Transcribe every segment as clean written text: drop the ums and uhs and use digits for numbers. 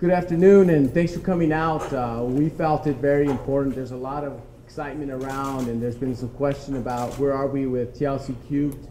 Good afternoon, and thanks for coming out. We felt it very important. There's a lot of excitement around, and there's been some question about where are we with TLC Cubed.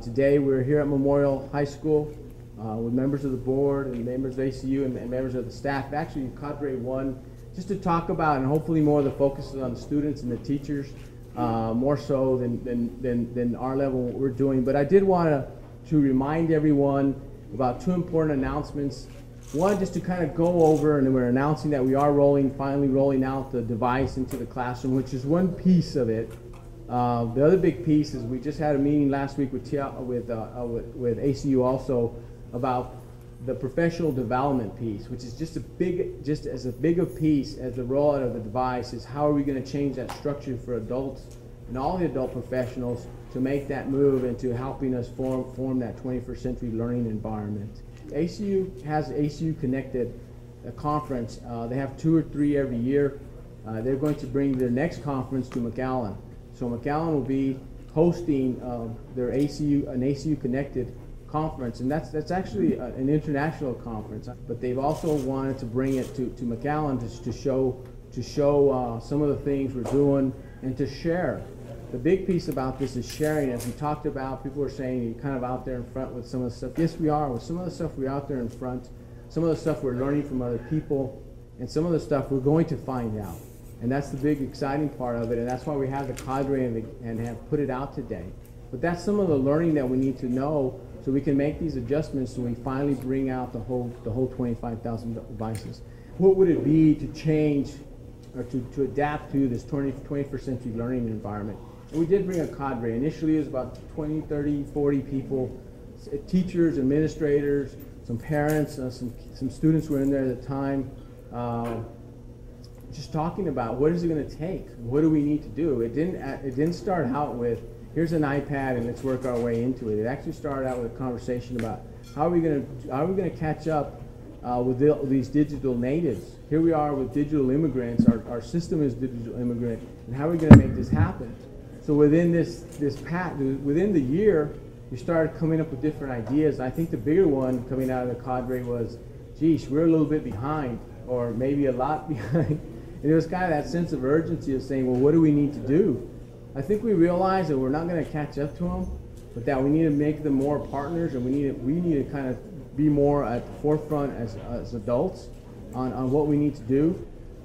Today we're here at Memorial High School with members of the board and members of ACU and members of the staff. Actually, Cadre 1, just to talk about, and hopefully more of the focus is on the students and the teachers, more so than our level, what we're doing. But I did want to remind everyone about two important announcements. One, just to kind of go over, and we're announcing that we are finally rolling out the device into the classroom, which is one piece of it. The other big piece is we just had a meeting last week with ACU also about the professional development piece, which is just as big a piece as the rollout of the device. Is how are we going to change that structure for adults and all the adult professionals to make that move into helping us form that 21st century learning environment. ACU has ACU Connected conference. They have 2 or 3 every year. They're going to bring their next conference to McAllen. So McAllen will be hosting their an ACU Connected conference, and that's actually an international conference. But they've also wanted to bring it to McAllen to show some of the things we're doing and to share. The big piece about this is sharing. As we talked about, people were saying you're kind of out there in front with some of the stuff. Yes, we are. With some of the stuff, we're out there in front. Some of the stuff we're learning from other people, and some of the stuff we're going to find out. And that's the big exciting part of it, and that's why we have the cadre and have put it out today. But that's some of the learning that we need to know so we can make these adjustments when we finally bring out the whole 25,000 devices. What would it be to change or to adapt to this 21st century learning environment? And we did bring a cadre. Initially it was about 20, 30, 40 people, teachers, administrators, some parents, some students were in there at the time, just talking about what is it going to take? What do we need to do? It didn't start out with, here's an iPad and let's work our way into it. It actually started out with a conversation about how are we going to catch up with these digital natives. Here we are with digital immigrants. Our system is digital immigrant, and how are we going to make this happen? So within within the year, we started coming up with different ideas. I think the bigger one coming out of the cadre was, geez, we're a little bit behind, or maybe a lot behind. And it was kind of that sense of urgency of saying, well, what do we need to do? I think we realized that we're not going to catch up to them, but that we need to make them more partners, and we need to kind of be more at the forefront as adults on what we need to do.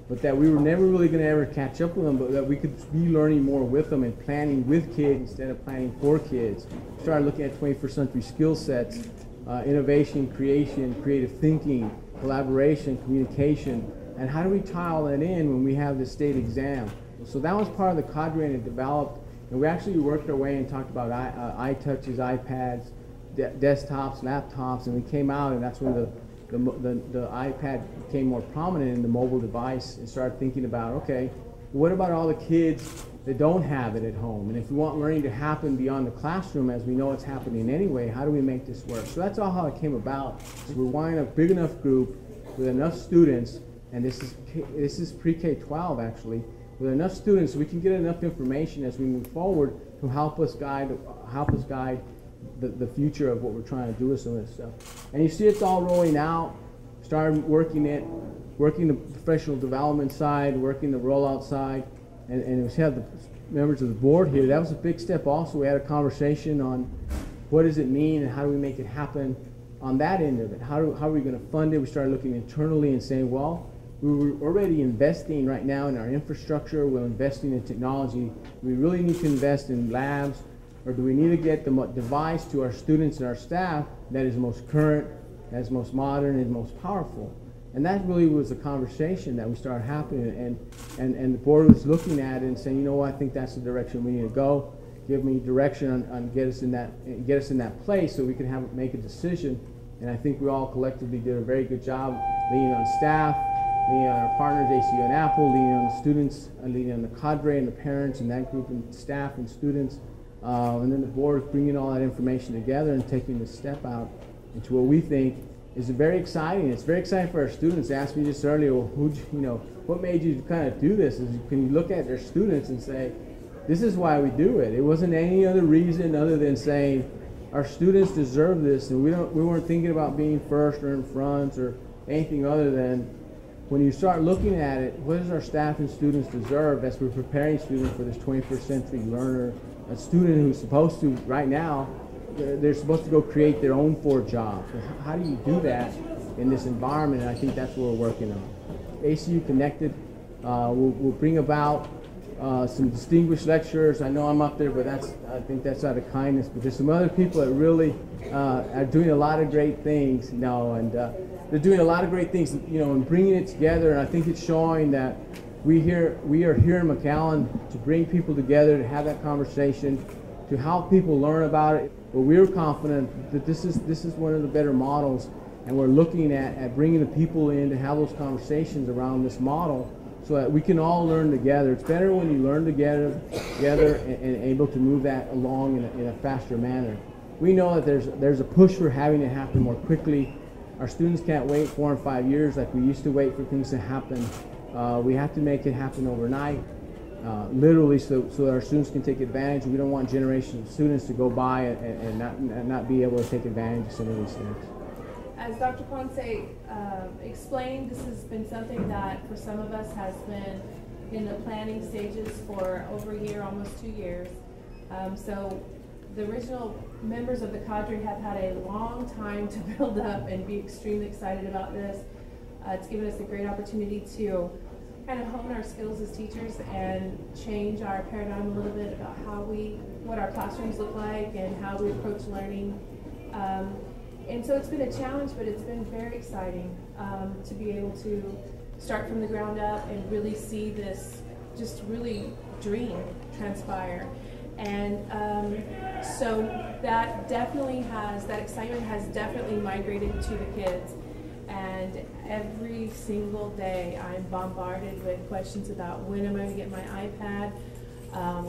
But that we were never really going to ever catch up with them, but that we could be learning more with them and planning with kids instead of planning for kids. We started looking at 21st century skill sets, innovation, creation, creative thinking, collaboration, communication, and how do we tie all that in when we have the state exam? So that was part of the cadre, and it developed, and we actually worked our way and talked about iTouches, iPads, desktops, laptops, and we came out, and that's when the iPad became more prominent in the mobile device, and started thinking about, okay, what about all the kids that don't have it at home? And if we want learning to happen beyond the classroom, as we know it's happening anyway, how do we make this work? So that's all how it came about. So we're wanting a big enough group with enough students, and this is pre-K-12 actually, with enough students so we can get enough information as we move forward to help us guide the future of what we're trying to do with some of this stuff. And you see it's all rolling out. Started working the professional development side, working the rollout side, and we have the members of the board here. That was a big step also. We had a conversation on what does it mean and how do we make it happen on that end of it. How are we going to fund it? We started looking internally and saying, well, we were already investing right now in our infrastructure. We're investing in technology. We really need to invest in labs, or do we need to get the device to our students and our staff that is most current, that is most modern, and most powerful? And that really was a conversation that we started happening, and the board was looking at it and saying, you know what, I think that's the direction we need to go. Give me direction on get us in that place so we can make a decision. And I think we all collectively did a very good job leaning on staff, leaning on our partners, ACU and Apple, leaning on the students, leaning on the cadre and the parents and that group and staff and students. And then the board bringing all that information together and taking the step out into what we think is very exciting. It's very exciting for our students. They asked me just earlier, well, what made you kind of do this? Can you look at their students and say, this is why we do it. It wasn't any other reason other than saying our students deserve this, and we weren't thinking about being first or in front or anything other than, when you start looking at it, what does our staff and students deserve as we're preparing students for this 21st century learner, a student who's supposed to, right now, they're supposed to go create their own 4 jobs. How do you do that in this environment? And I think that's what we're working on. ACU Connected will bring about some distinguished lecturers. I know I'm up there, but I think that's out of kindness. But there's some other people that really are doing a lot of great things, and they're doing a lot of great things, and bringing it together. And I think it's showing that we are here in McAllen to bring people together, to have that conversation, to help people learn about it. But we're confident that this is one of the better models, and we're looking at bringing the people in to have those conversations around this model, so that we can all learn together. It's better when you learn together and able to move that along in a faster manner. We know that there's a push for having it happen more quickly. Our students can't wait 4 and 5 years like we used to wait for things to happen. We have to make it happen overnight, literally, so that our students can take advantage. We don't want generations of students to go by and not be able to take advantage of some of these things. As Dr. Ponce explained, this has been something that for some of us has been in the planning stages for over a year, almost 2 years. So the original members of the cadre have had a long time to build up and be extremely excited about this. It's given us a great opportunity to kind of hone our skills as teachers and change our paradigm a little bit about what our classrooms look like and how we approach learning. And so it's been a challenge, but it's been very exciting to be able to start from the ground up and really see this just really dream transpire. And so that excitement has definitely migrated to the kids. And every single day I'm bombarded with questions about when am I going to get my iPad,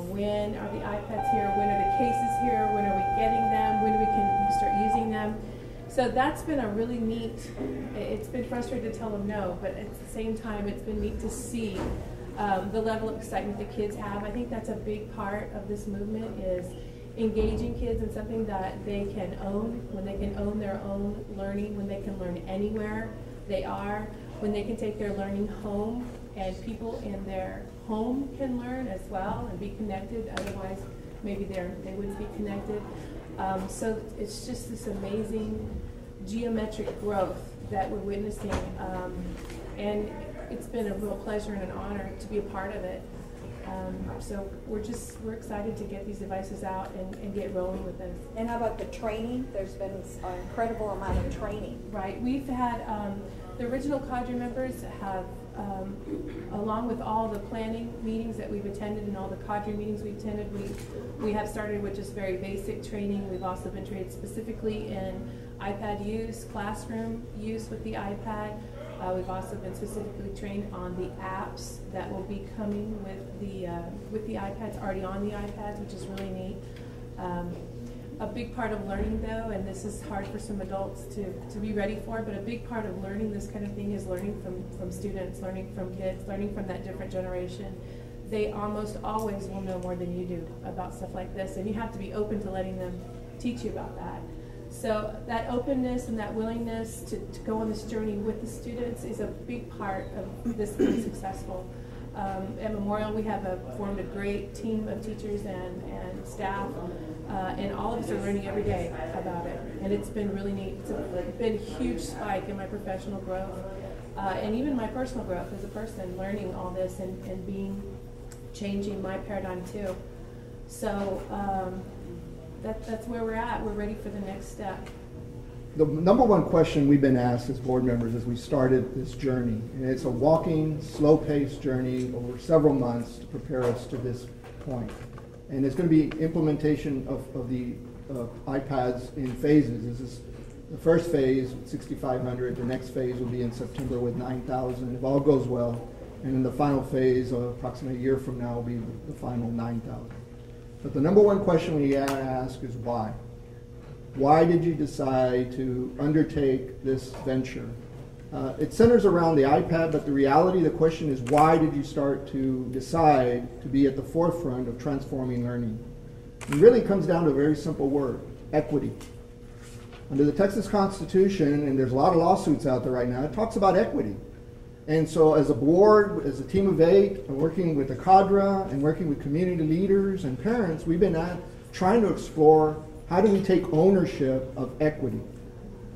when are the iPads here, when are the cases here, when are we getting them, when can we start using them. So that's been a really neat, it's been frustrating to tell them no, but at the same time it's been neat to see the level of excitement the kids have. I think that's a big part of this movement, is engaging kids in something that they can own, when they can own their own learning, when they can learn anywhere they are, when they can take their learning home and people in their home can learn as well and be connected, otherwise maybe they wouldn't be connected. So it's just this amazing geometric growth that we're witnessing, and it's been a real pleasure and an honor to be a part of it. So we're excited to get these devices out and get rolling with this. And how about the training? There's been an incredible amount of training. Right. We've had the original cadre members have, along with all the planning meetings that we've attended and all the cadre meetings we've attended, we have started with just very basic training. We've also been trained specifically in iPad use, classroom use with the iPad. We've also been specifically trained on the apps that will be coming with the iPads, already on the iPads, which is really neat. A big part of learning, though, and this is hard for some adults to be ready for, but a big part of learning this kind of thing is learning from students, learning from kids, learning from that different generation. They almost always will know more than you do about stuff like this, and you have to be open to letting them teach you about that. So that openness and that willingness to go on this journey with the students is a big part of this being successful. At Memorial, we have formed a great team of teachers and staff, and all of us are learning every day about it, and it's been really neat. It's been a huge spike in my professional growth, and even my personal growth as a person, learning all this and changing my paradigm too. So that's where we're at. We're ready for the next step. The number one question we've been asked as board members as we started this journey, and it's a walking, slow-paced journey over several months to prepare us to this point. And it's going to be implementation of the iPads in phases. This is the first phase, 6,500. The next phase will be in September with 9,000, if all goes well. And then the final phase, approximately a year from now, will be the final 9,000. But the number one question we ask is why? Why did you decide to undertake this venture? It centers around the iPad, but the reality of the question is, why did you start to decide to be at the forefront of transforming learning? It really comes down to a very simple word: equity. Under the Texas Constitution, and there's a lot of lawsuits out there right now, it talks about equity. And so as a board, as a team of 8, working with the cadre and working with community leaders and parents, we've been trying to explore how do we take ownership of equity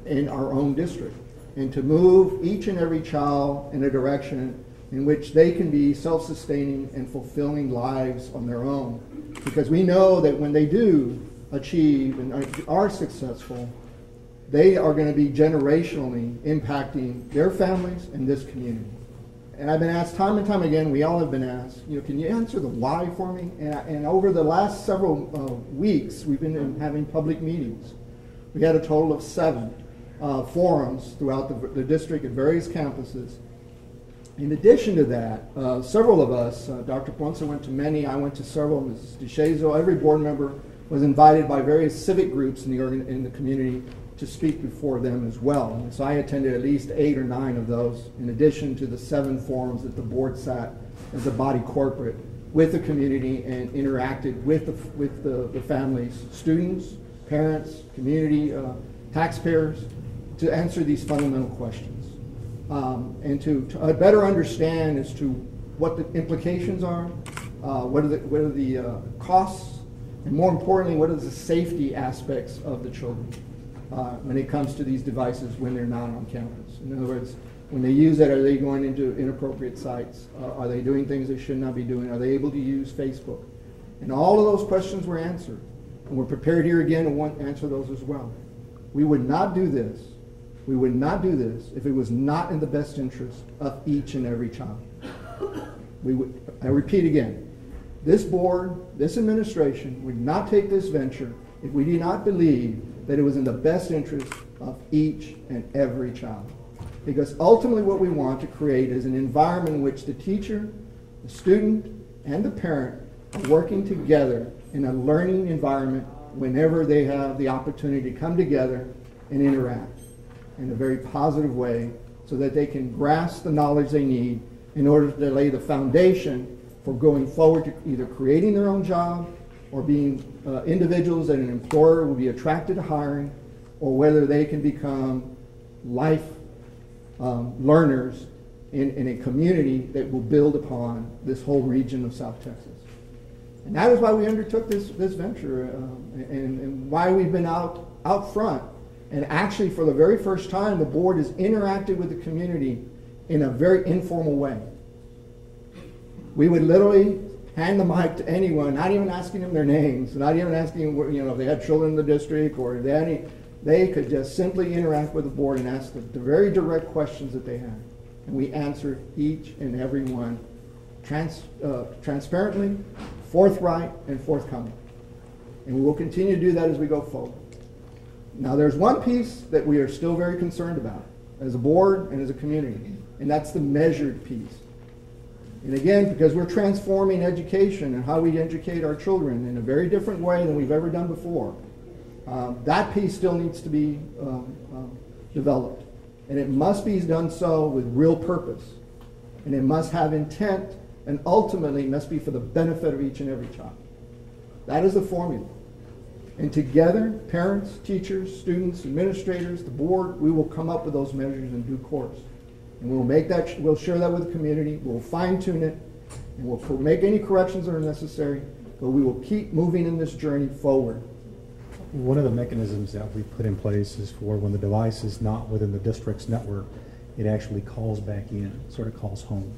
in our own district and to move each and every child in a direction in which they can be self-sustaining and fulfilling lives on their own. Because we know that when they do achieve and are successful, they are going to be generationally impacting their families and this community. And I've been asked time and time again, we all have been asked, can you answer the why for me? And over the last several weeks, we've been having public meetings. We had a total of 7 forums throughout the district at various campuses. In addition to that, several of us, Dr. Ponce went to many, I went to several, Mrs. DeShazo, every board member was invited by various civic groups in the community to speak before them as well. And so I attended at least 8 or 9 of those, in addition to the 7 forums that the board sat as a body corporate with the community and interacted with the families, students, parents, community, taxpayers, to answer these fundamental questions. And to better understand as to what the implications are, what are the costs, and more importantly, what are the safety aspects of the children when it comes to these devices when they're not on campus. In other words, when they use it, are they going into inappropriate sites? Are they doing things they should not be doing? Are they able to use Facebook? And all of those questions were answered. And we're prepared here again to answer those as well. We would not do this. We would not do this if it was not in the best interest of each and every child. I repeat again, this board, this administration would not take this venture if we did not believe that it was in the best interest of each and every child. Because ultimately what we want to create is an environment in which the teacher, the student, and the parent are working together in a learning environment whenever they have the opportunity to come together and interact in a very positive way so that they can grasp the knowledge they need in order to lay the foundation for going forward to either creating their own job or being individuals that an employer will be attracted to hiring, or whether they can become life learners in a community that will build upon this whole region of South Texas. And that is why we undertook this venture and why we've been out front. And actually, for the very first time, the board has interacted with the community in a very informal way. We would literally hand the mic to anyone, not even asking them their names, not even asking them, if they had children in the district or if they had any. They could just simply interact with the board and ask the very direct questions that they had. And we answered each and every one transparently, forthright, and forthcoming. And we will continue to do that as we go forward. Now, there's one piece that we are still very concerned about as a board and as a community, and that's the measured piece. And again, because we're transforming education and how we educate our children in a very different way than we've ever done before, that piece still needs to be developed. And it must be done so with real purpose. And it must have intent, and ultimately must be for the benefit of each and every child. That is the formula. And together, parents, teachers, students, administrators, the board, we will come up with those measures in due course. And we'll share that with the community, we'll fine-tune it, and we'll make any corrections that are necessary, but we will keep moving in this journey forward. One of the mechanisms that we put in place is for when the device is not within the district's network, it actually calls back in, sort of calls home.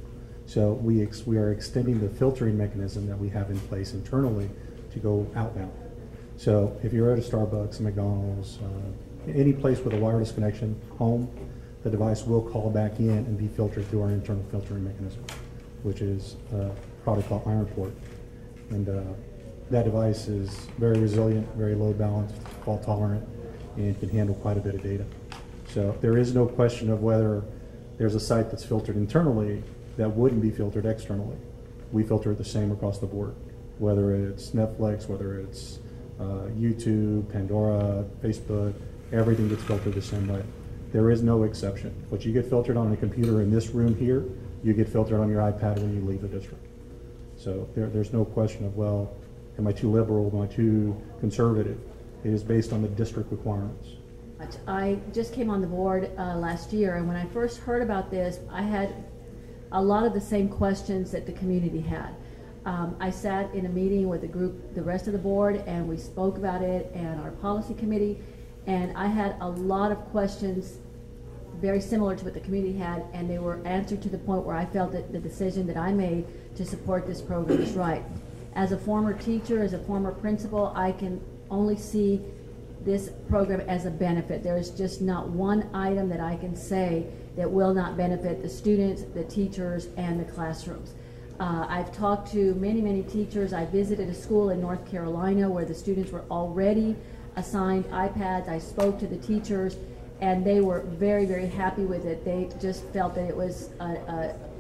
So we are extending the filtering mechanism that we have in place internally to go outbound. So if you're at a Starbucks, McDonald's, any place with a wireless connection, home, the device will call back in and be filtered through our internal filtering mechanism, which is a product called IronPort. And that device is very resilient, very load balanced, fault tolerant, and can handle quite a bit of data. So there is no question of whether there's a site that's filtered internally that wouldn't be filtered externally. We filter it the same across the board, whether it's Netflix, whether it's YouTube, Pandora, Facebook, everything gets filtered the same way. There is no exception. What you get filtered on a computer in this room here, you get filtered on your iPad when you leave the district. So there's no question of, well, am I too liberal, am I too conservative? It is based on the district requirements. I just came on the board last year, and when I first heard about this, I had a lot of the same questions that the community had. I sat in a meeting with the group, the rest of the board, and we spoke about it and our policy committee, and I had a lot of questions very similar to what the community had, and they were answered to the point where I felt that the decision that I made to support this program is right. As a former teacher, as a former principal, I can only see this program as a benefit. There is just not one item that I can say that will not benefit the students, the teachers, and the classrooms. I've talked to many, many teachers. I visited a school in North Carolina where the students were already assigned iPads. I spoke to the teachers, and they were very, very happy with it. They just felt that it was,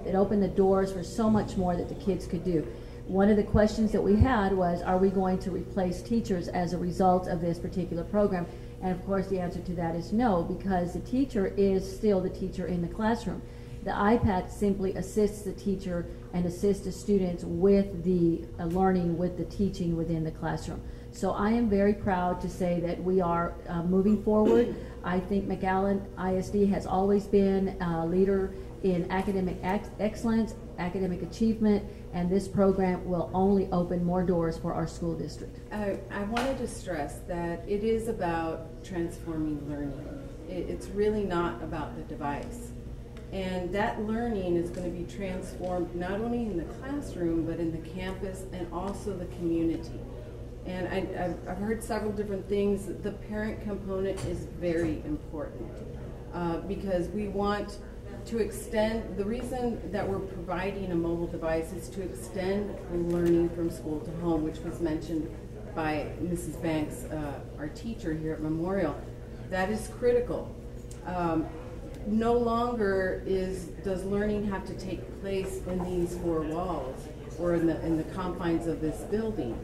it opened the doors for so much more that the kids could do. One of the questions that we had was, are we going to replace teachers as a result of this particular program? And of course the answer to that is no, because the teacher is still the teacher in the classroom. The iPad simply assists the teacher and assists the students with the learning, with the teaching within the classroom. So I am very proud to say that we are moving forward. I think McAllen ISD has always been a leader in academic excellence, academic achievement, and this program will only open more doors for our school district. I wanted to stress that it is about transforming learning. It's really not about the device. And that learning is going to be transformed not only in the classroom, but in the campus and also the community. And I've heard several different things. The parent component is very important because we want to extend, the reason that we're providing a mobile device is to extend learning from school to home, which was mentioned by Mrs. Banks, our teacher here at Memorial. That is critical. No longer does learning have to take place in these four walls or in the confines of this building.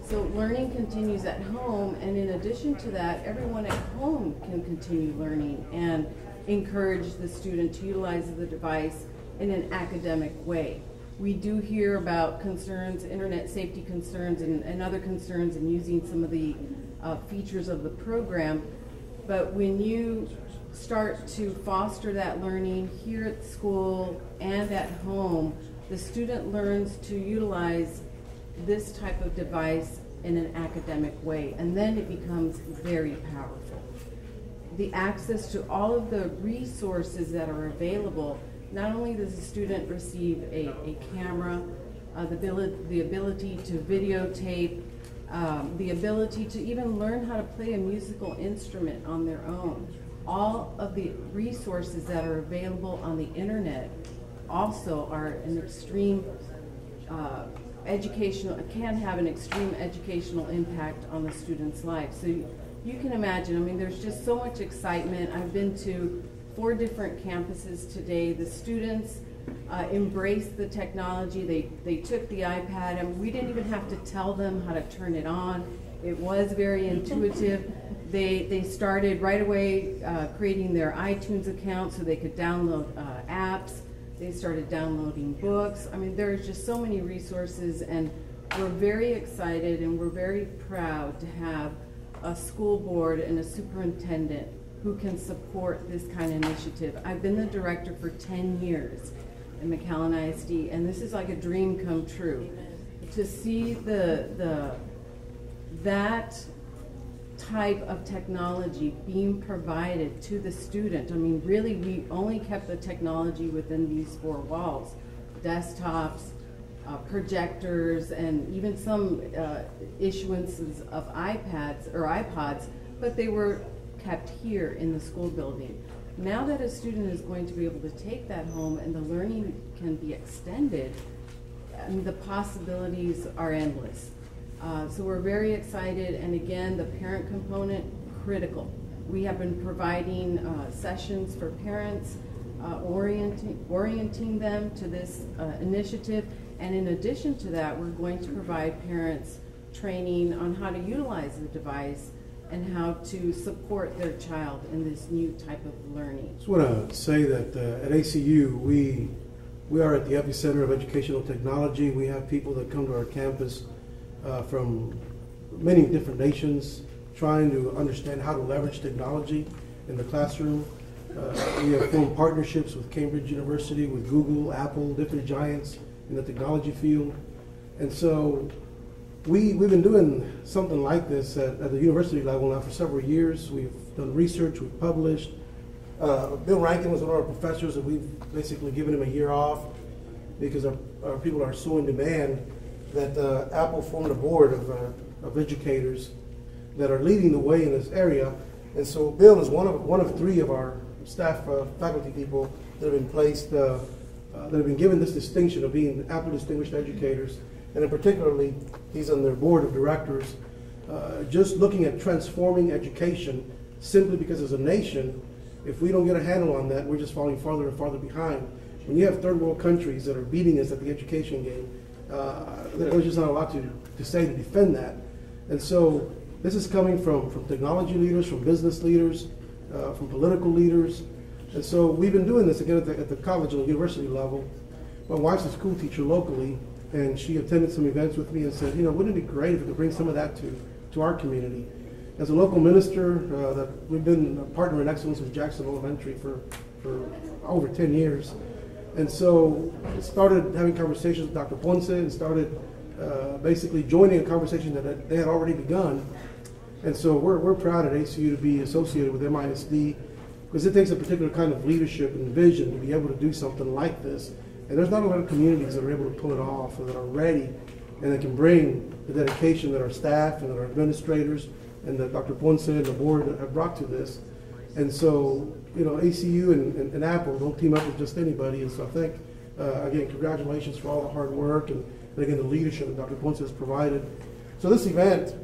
So learning continues at home, and in addition to that, everyone at home can continue learning and encourage the student to utilize the device in an academic way. We do hear about concerns, internet safety concerns, and other concerns in using some of the features of the program, but when you start to foster that learning here at school and at home, the student learns to utilize this type of device in an academic way, and then it becomes very powerful. The access to all of the resources that are available, not only does the student receive a camera, the ability to videotape, the ability to even learn how to play a musical instrument on their own. All of the resources that are available on the internet also are an extreme can have an extreme educational impact on the student's life. So you can imagine, I mean, there's just so much excitement. I've been to 4 different campuses today. The students embraced the technology. They took the iPad, and we didn't even have to tell them how to turn it on. It was very intuitive. They started right away creating their iTunes account so they could download apps. They started downloading books. I mean, there's just so many resources, and we're very excited and we're very proud to have a school board and a superintendent who can support this kind of initiative. I've been the director for 10 years in McAllen ISD, and this is like a dream come true. To see that type of technology being provided to the student. I mean, really, we only kept the technology within these 4 walls. Desktops, projectors, and even some issuances of iPads or iPods, but they were kept here in the school building. Now that a student is going to be able to take that home and the learning can be extended, and the possibilities are endless. So we're very excited, and again, the parent component, critical. We have been providing sessions for parents, orienting them to this initiative, and in addition to that, we're going to provide parents training on how to utilize the device and how to support their child in this new type of learning. I just want to say that at ACU, we are at the epicenter of educational technology. We have people that come to our campus from many different nations, trying to understand how to leverage technology in the classroom. We have formed partnerships with Cambridge University, with Google, Apple, different giants in the technology field. And so we've been doing something like this at the university level now for several years. We've done research, we've published. Bill Rankin was one of our professors, and we've basically given him a year off because our people are so in demand that Apple formed a board of educators that are leading the way in this area. And so Bill is one of three of our staff faculty people that have been placed, that have been given this distinction of being Apple Distinguished Educators. And in particularly, he's on their board of directors, just looking at transforming education simply because as a nation, if we don't get a handle on that, we're just falling farther and farther behind. When you have third world countries that are beating us at the education game, there's just not a lot to say to defend that. And so this is coming from technology leaders, from business leaders, from political leaders. And so we've been doing this again at the college and the university level. My wife's a school teacher locally, and she attended some events with me and said, wouldn't it be great if we could bring some of that to our community? As a local minister, that we've been a partner in excellence with Jackson Elementary for over 10 years. And so I started having conversations with Dr. Ponce and started basically joining a conversation that they had already begun. And so we're proud at ACU to be associated with MISD because it takes a particular kind of leadership and vision to be able to do something like this. And there's not a lot of communities that are able to pull it off or that are ready and that can bring the dedication that our staff and that our administrators and that Dr. Ponce and the board have brought to this. And so, ACU and Apple don't team up with just anybody. And so I think, again, congratulations for all the hard work and again, the leadership that Dr. Ponce has provided. So this event,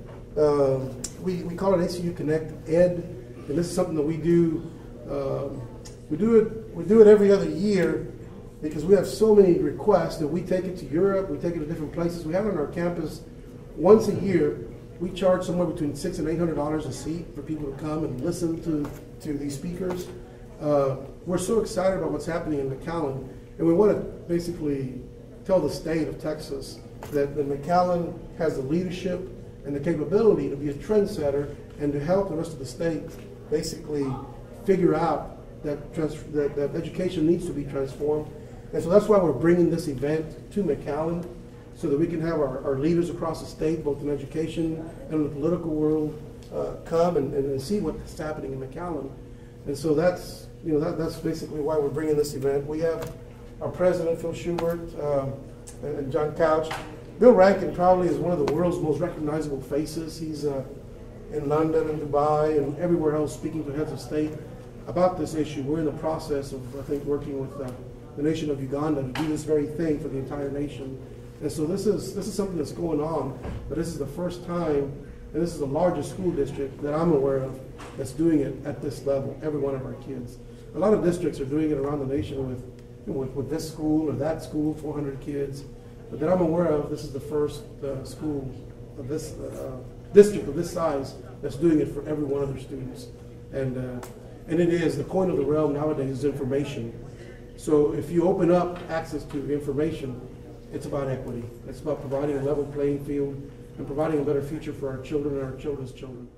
we call it ACU Connect Ed, and this is something that we do. We do it every other year because we have so many requests that we take it to Europe, we take it to different places. We have it on our campus once a year. We charge somewhere between $600 and $800 a seat for people to come and listen to these speakers. We're so excited about what's happening in McAllen, and we want to basically tell the state of Texas that McAllen has the leadership and the capability to be a trendsetter and to help the rest of the state basically figure out that education needs to be transformed. And so that's why we're bringing this event to McAllen, so that we can have our leaders across the state, both in education and in the political world, come and see what's happening in McAllen. And so that's basically why we're bringing this event. We have our president, Phil Schubert, and John Couch. Bill Rankin probably is one of the world's most recognizable faces. He's in London and Dubai and everywhere else speaking to heads of state about this issue. We're in the process of, I think, working with the nation of Uganda to do this very thing for the entire nation. And so this is something that's going on, but this is the first time, and this is the largest school district that I'm aware of that's doing it at this level, every one of our kids. A lot of districts are doing it around the nation with this school or that school, 400 kids. But that I'm aware of, this is the first school of this district of this size that's doing it for every one of their students. And it is, the coin of the realm nowadays is information. So if you open up access to information, it's about equity. It's about providing a level playing field and providing a better future for our children and our children's children.